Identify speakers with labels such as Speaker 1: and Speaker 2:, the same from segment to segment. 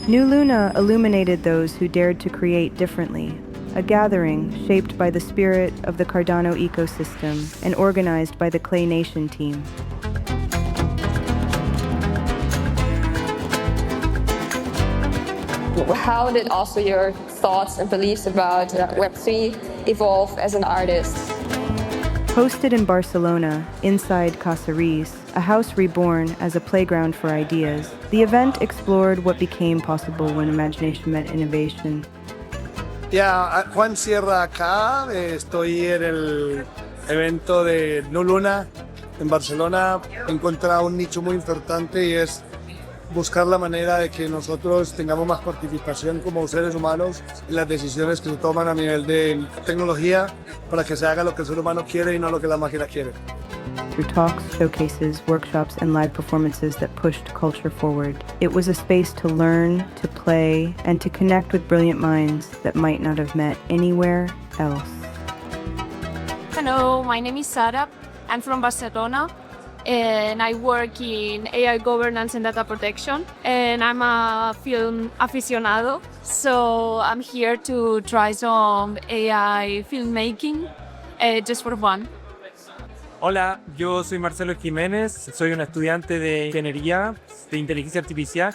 Speaker 1: NuLuna illuminated those who dared to create differently, a gathering shaped by the spirit of the Cardano ecosystem and organized by the Clay Nation team.
Speaker 2: How did also your thoughts and beliefs about Web3 evolve as an artist?
Speaker 1: Hosted in Barcelona, inside Casa REIS, a house reborn as a playground for ideas, the event explored what became possible when imagination met innovation.
Speaker 3: Juan Sierra acá, estoy en el evento de NuLuna en Barcelona. He encontrado un nicho muy importante y es buscar la manera de que nosotros tengamos más participación como seres humanos en las decisiones que se toman a nivel de tecnología para que se haga lo que el ser humano quiere y no lo que la máquina quiere.
Speaker 1: Through talks, showcases, workshops, and live performances that pushed culture forward, it was a space to learn, to play, and to connect with brilliant minds that might not have met anywhere else.
Speaker 4: Hello, my name is Sara. I'm from Barcelona, and I work in AI governance and data protection, and I'm a film aficionado, so I'm here to try some AI filmmaking just for fun.
Speaker 5: Hola, yo soy Marcelo Jiménez, soy un estudiante de ingeniería de inteligencia artificial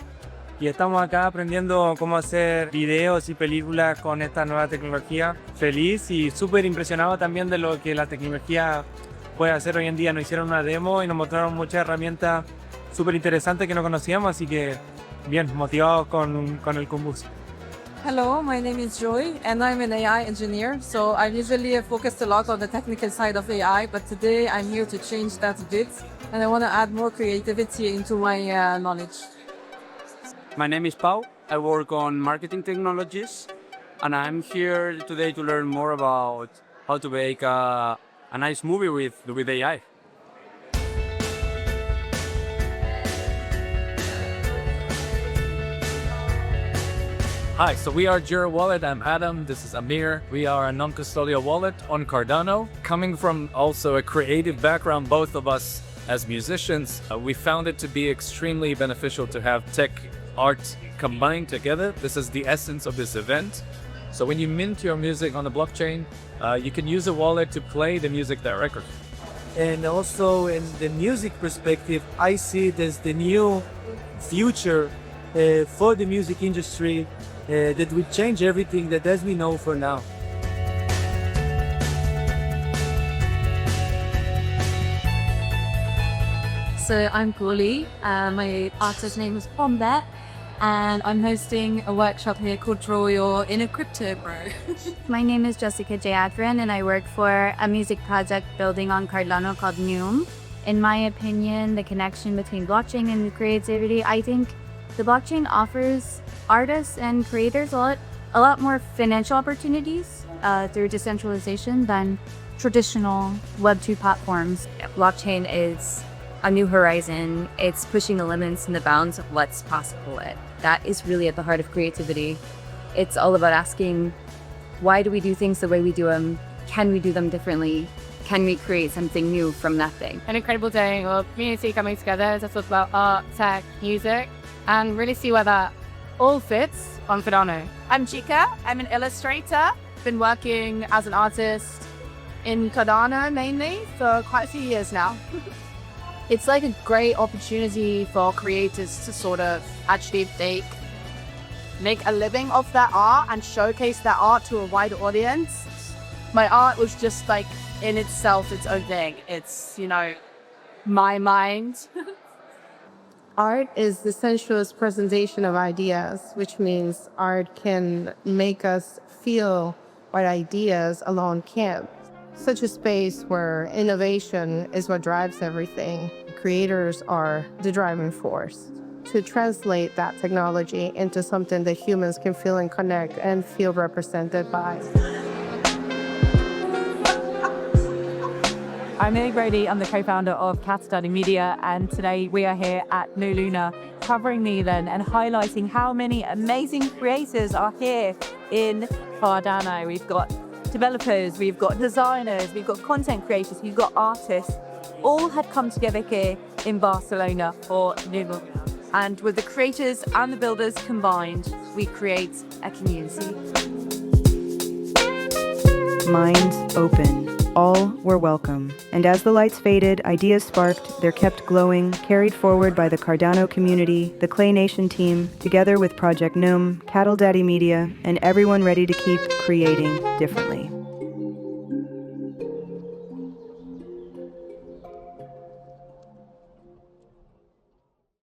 Speaker 5: y estamos acá aprendiendo cómo hacer videos y películas con esta nueva tecnología. Feliz y súper impresionado también de lo que la tecnología puede hacer hoy en día. Nos hicieron una demo y nos mostraron muchas herramientas súper interesantes que no conocíamos, así que bien, motivados con el Kumbus.
Speaker 6: Hello, my name is Joy and I'm an AI engineer. So I usually focused a lot on the technical side of AI, but today I'm here to change that a bit and I want to add more creativity into my knowledge.
Speaker 7: My name is Pau. I work on marketing technologies and I'm here today to learn more about how to make a nice movie with AI.
Speaker 8: Hi, so we are Jira Wallet. I'm Adam. This is Amir. We are a non-custodial wallet on Cardano. Coming from also a creative background, both of us as musicians, we found it to be extremely beneficial to have tech art combined together. This is the essence of this event. So when you mint your music on the blockchain, you can use a wallet to play the music directly.
Speaker 9: And also in the music perspective, I see it as the new future for the music industry that will change everything that as we know for now.
Speaker 6: So I'm Cooley, my artist name is Pombat, and I'm hosting a workshop here called Draw Your Inner Crypto Bro.
Speaker 10: My name is Jessica J. Adrian and I work for a music project building on Cardano called NuLuna. In my opinion, the connection between blockchain and creativity, I think the blockchain offers artists and creators a lot more financial opportunities through decentralization than traditional Web2 platforms. Blockchain is a new horizon. It's pushing the limits and the bounds of what's possible. That is really at the heart of creativity. It's all about asking, why do we do things the way we do them? Can we do them differently? Can we create something new from nothing?
Speaker 4: An incredible day of community coming together to talk about art, tech, music, and really see where that all fits on Cardano. I'm Chica. I'm an illustrator. Been working as an artist in Cardano mainly for quite a few years now. It's like a great opportunity for creators to sort of actually make a living off their art and showcase their art to a wider audience. My art was just like in itself its own thing. It's, my mind.
Speaker 11: Art is the sensuous presentation of ideas, which means art can make us feel what ideas alone can't. Such a space where innovation is what drives everything. Creators are the driving force to translate that technology into something that humans can feel and connect and feel represented by.
Speaker 12: I'm Millie Brody, I'm the co-founder of Casa Media, and today we are here at NuLuna covering the event and highlighting how many amazing creators are here in Cardano. We've got developers, we've got designers, we've got content creators, we've got artists, all had come together here in Barcelona for NuLuna. And with the creators and the builders combined, we create a community.
Speaker 1: Minds open. All were welcome. And as the lights faded, ideas sparked, they're kept glowing, carried forward by the Cardano community, the Clay Nation team, together with Project Gnome, Cattle Daddy Media, and everyone ready to keep creating differently.